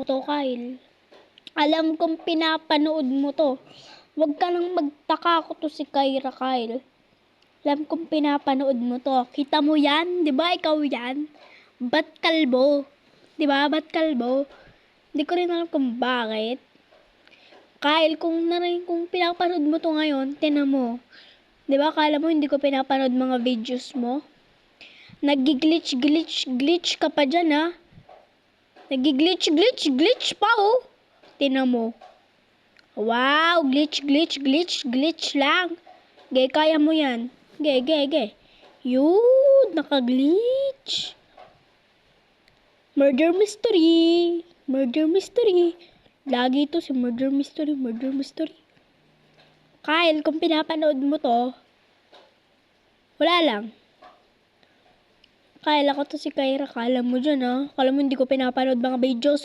to, Kyle. Alam kong pinapanood mo to. Huwag ka nang magtaka, ako to si Kyra, Kyle. Alam kong pinapanood mo to. Kita mo yan? Diba ikaw yan? Ba't kalbo? Diba? Ba't kalbo? Hindi ko rin alam kung bakit. Kyle, kung pinapanood mo to ngayon, tinan mo. Diba? Kala mo hindi ko pinapanood mga videos mo? Nag-glitch ka pa dyan, ha? Nag-glitch pa, oh. Tinan mo. Wow, glitch lang. Ge, kaya mo yan. Ge. Yun, naka-glitch. Murder mystery. Lagi ito si murder mystery. Kyle, kung pinapanood mo to, wala lang. Kyle, ako to si Kyra. Kala mo dyan, ha? Kala mo hindi ko pinapanood mga videos mo.